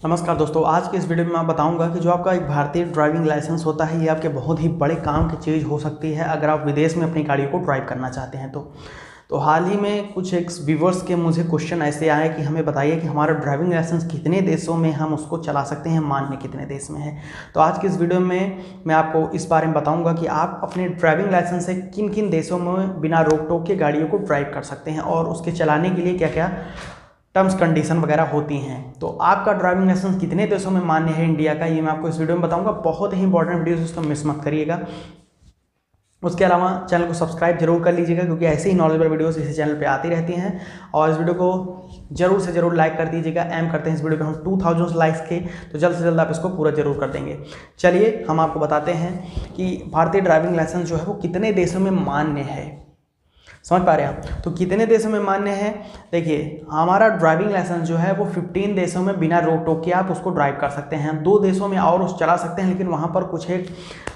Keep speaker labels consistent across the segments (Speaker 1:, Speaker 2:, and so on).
Speaker 1: नमस्कार दोस्तों, आज के इस वीडियो में मैं बताऊंगा कि जो आपका एक भारतीय ड्राइविंग लाइसेंस होता है ये आपके बहुत ही बड़े काम की चीज़ हो सकती है अगर आप विदेश में अपनी गाड़ियों को ड्राइव करना चाहते हैं तो हाल ही में कुछ एक व्यूवर्स के मुझे क्वेश्चन ऐसे आए कि हमें बताइए कि हमारा ड्राइविंग लाइसेंस कितने देशों में हम उसको चला सकते हैं, मान्य कितने देश में है। तो आज के इस वीडियो में मैं आपको इस बारे में बताऊंगा कि आप अपने ड्राइविंग लाइसेंस से किन किन देशों में बिना रोक टोक के गाड़ियों को ड्राइव कर सकते हैं और उसके चलाने के लिए क्या क्या टर्म्स कंडीशन वगैरह होती हैं। तो आपका ड्राइविंग लाइसेंस कितने देशों में मान्य है इंडिया का, ये मैं आपको इस वीडियो में बताऊंगा। बहुत ही इंपॉर्टेंट वीडियो है, उसको मिस मत करिएगा। उसके अलावा चैनल को सब्सक्राइब जरूर कर लीजिएगा क्योंकि ऐसे ही नॉलेजेबल वीडियोस इसी चैनल पे आती रहती हैं। और इस वीडियो को जरूर से जरूर लाइक कर दीजिएगा। एम करते हैं इस वीडियो पे हम 2000 लाइक्स के, तो जल्द से जल्द आप इसको पूरा जरूर कर देंगे। चलिए हम आपको बताते हैं कि भारतीय ड्राइविंग लाइसेंस जो है वो कितने देशों में मान्य है। समझ पा रहे हैं आप? तो कितने देशों में मान्य है, देखिए हमारा ड्राइविंग लाइसेंस जो है वो 15 देशों में बिना रोक टोक के आप उसको ड्राइव कर सकते हैं। 2 देशों में और उस चला सकते हैं, लेकिन वहाँ पर कुछ एक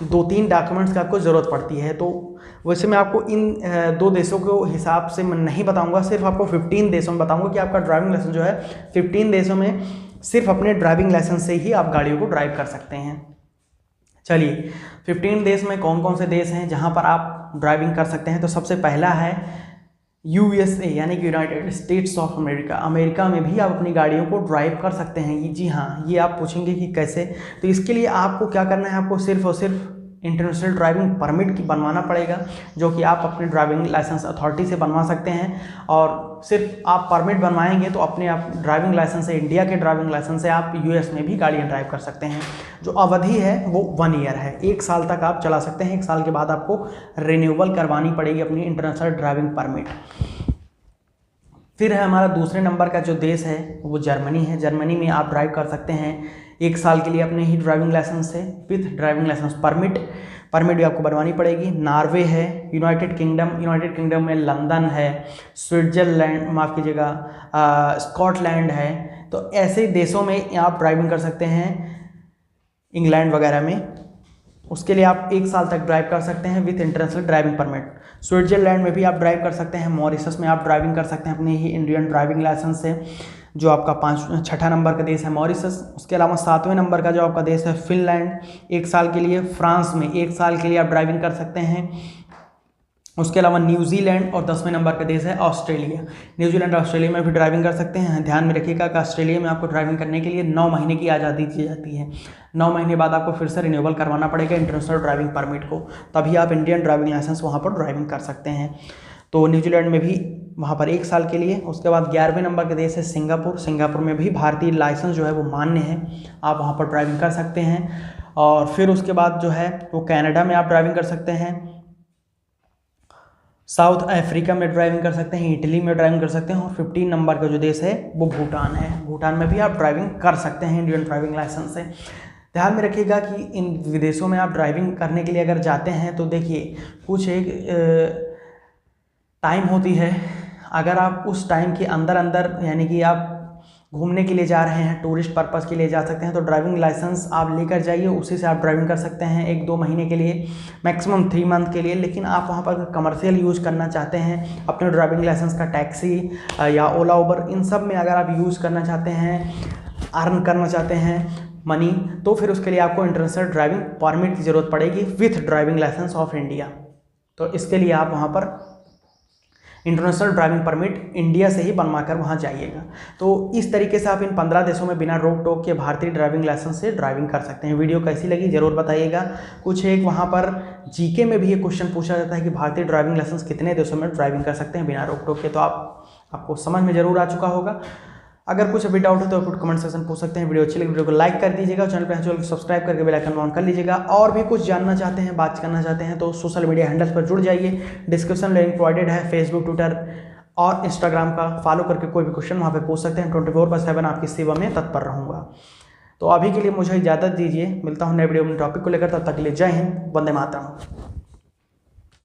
Speaker 1: 2-3 डॉक्यूमेंट्स की आपको ज़रूरत पड़ती है। तो वैसे मैं आपको इन 2 देशों के हिसाब से मैं नहीं बताऊँगा, सिर्फ आपको 15 देशों में बताऊँगा कि आपका ड्राइविंग लाइसेंस जो है 15 देशों में सिर्फ अपने ड्राइविंग लाइसेंस से ही आप गाड़ियों को ड्राइव कर सकते हैं। चलिए 15 देश में कौन कौन से देश हैं जहां पर आप ड्राइविंग कर सकते हैं। तो सबसे पहला है USA यानी कि United states of America. America में भी आप अपनी गाड़ियों को ड्राइव कर सकते हैं। ये जी हाँ, ये आप पूछेंगे कि कैसे। तो इसके लिए आपको क्या करना है, आपको सिर्फ और सिर्फ इंटरनेशनल ड्राइविंग परमिट की बनवाना पड़ेगा, जो कि आप अपने ड्राइविंग लाइसेंस अथॉरिटी से बनवा सकते हैं। और सिर्फ आप परमिट बनवाएंगे तो अपने आप ड्राइविंग लाइसेंस से, इंडिया के ड्राइविंग लाइसेंस से आप US में भी गाड़ियाँ ड्राइव कर सकते हैं। जो अवधि है वो 1 ईयर है, 1 साल तक आप चला सकते हैं। 1 साल के बाद आपको रिन्यूअल करवानी पड़ेगी अपनी इंटरनेशनल ड्राइविंग परमिट। फिर है हमारा दूसरे नंबर का जो देश है वो जर्मनी है। जर्मनी में आप ड्राइव कर सकते हैं 1 साल के लिए अपने ही ड्राइविंग लाइसेंस से विथ ड्राइविंग लाइसेंस परमिट भी आपको बनवानी पड़ेगी। नॉर्वे है, यूनाइटेड किंगडम में लंदन है, स्विट्जरलैंड, माफ़ कीजिएगा, स्कॉटलैंड है। तो ऐसे देशों में आप ड्राइविंग कर सकते हैं, इंग्लैंड वगैरह में। उसके लिए आप 1 साल तक ड्राइव कर सकते हैं with international driving permit. Switzerland में भी आप ड्राइव कर सकते हैं। मॉरिशस में आप ड्राइविंग कर सकते हैं अपने ही इंडियन ड्राइविंग लाइसेंस से, जो आपका 6ठा नंबर का देश है मॉरिशस। उसके अलावा 7वें नंबर का जो आपका देश है फिनलैंड, 1 साल के लिए। फ्रांस में 1 साल के लिए आप ड्राइविंग कर सकते हैं। उसके अलावा न्यूजीलैंड, और 10वें नंबर का देश है ऑस्ट्रेलिया। न्यूजीलैंड और ऑस्ट्रेलिया में भी ड्राइविंग कर सकते हैं। ध्यान में रखिएगा कि ऑस्ट्रेलिया में आपको ड्राइविंग करने के लिए 9 महीने की आज़ादी दी जाती है। 9 महीने बाद आपको फिर से रिन्यूअल करवाना पड़ेगा इंटरनेशनल ड्राइविंग परमिट को, तभी आप इंडियन ड्राइविंग लाइसेंस वहाँ पर ड्राइविंग कर सकते हैं। तो न्यूजीलैंड में भी वहाँ पर 1 साल के लिए। उसके बाद 11वें नंबर का देश है सिंगापुर। सिंगापुर में भी भारतीय लाइसेंस जो है वो मान्य है, आप वहाँ पर ड्राइविंग कर सकते हैं। और फिर उसके बाद जो है वो कनाडा में आप ड्राइविंग कर सकते हैं। साउथ अफ्रीका में ड्राइविंग कर सकते हैं, इटली में ड्राइविंग कर सकते हैं। और 15 नंबर का जो देश है वो भूटान है। भूटान में भी आप ड्राइविंग कर सकते हैं इंडियन ड्राइविंग लाइसेंस से। ध्यान में रखिएगा कि इन विदेशों में आप ड्राइविंग करने के लिए अगर जाते हैं तो देखिए कुछ एक टाइम होती है। अगर आप उस टाइम के अंदर यानी कि आप घूमने के लिए जा रहे हैं, टूरिस्ट पर्पज़ के लिए जा सकते हैं, तो ड्राइविंग लाइसेंस आप लेकर जाइए, उसी से आप ड्राइविंग कर सकते हैं 1-2 महीने के लिए, मैक्सिमम 3 मंथ के लिए। लेकिन आप वहाँ पर कमर्शियल यूज़ करना चाहते हैं अपने ड्राइविंग लाइसेंस का, टैक्सी या ओला उबर, इन सब में अगर आप यूज़ करना चाहते हैं, अर्न करना चाहते हैं मनी, तो फिर उसके लिए आपको इंटरनेशनल ड्राइविंग परमिट की ज़रूरत पड़ेगी with driving license of India. तो इसके लिए आप वहाँ पर इंटरनेशनल ड्राइविंग परमिट इंडिया से ही बनवा कर वहाँ जाइएगा। तो इस तरीके से आप इन 15 देशों में बिना रोक टोक के भारतीय ड्राइविंग लाइसेंस से ड्राइविंग कर सकते हैं। वीडियो कैसी लगी ज़रूर बताइएगा। कुछ एक वहाँ पर जीके में भी ये क्वेश्चन पूछा जाता है कि भारतीय ड्राइविंग लाइसेंस कितने देशों में ड्राइविंग कर सकते हैं बिना रोक टोक के, तो आपको समझ में ज़रूर आ चुका होगा। अगर कुछ अभी डाउट है तो आप कमेंट सेक्शन पूछ सकते हैं। वीडियो अच्छी लगी वीडियो को लाइक कर दीजिएगा, चैनल पर सब्सक्राइब करके बेल आइकन ऑन कर लीजिएगा। और भी कुछ जानना चाहते हैं, बात करना चाहते हैं तो सोशल मीडिया हैंडल्स पर जुड़ जाइए। डिस्क्रिप्शन लिंक प्रोवाइडेड है, फेसबुक, ट्विटर और इंस्टाग्राम का फॉलो करके कोई भी क्वेश्चन वहाँ पे पूछ सकते हैं। 24/7 आपकी सेवा में तत्पर रहूँगा। तो अभी के लिए मुझे इजाज़त दीजिए, मिलता हूँ नए वीडियो में टॉपिक को लेकर। तब तक के लिए जय हिंद, वंदे मातरम।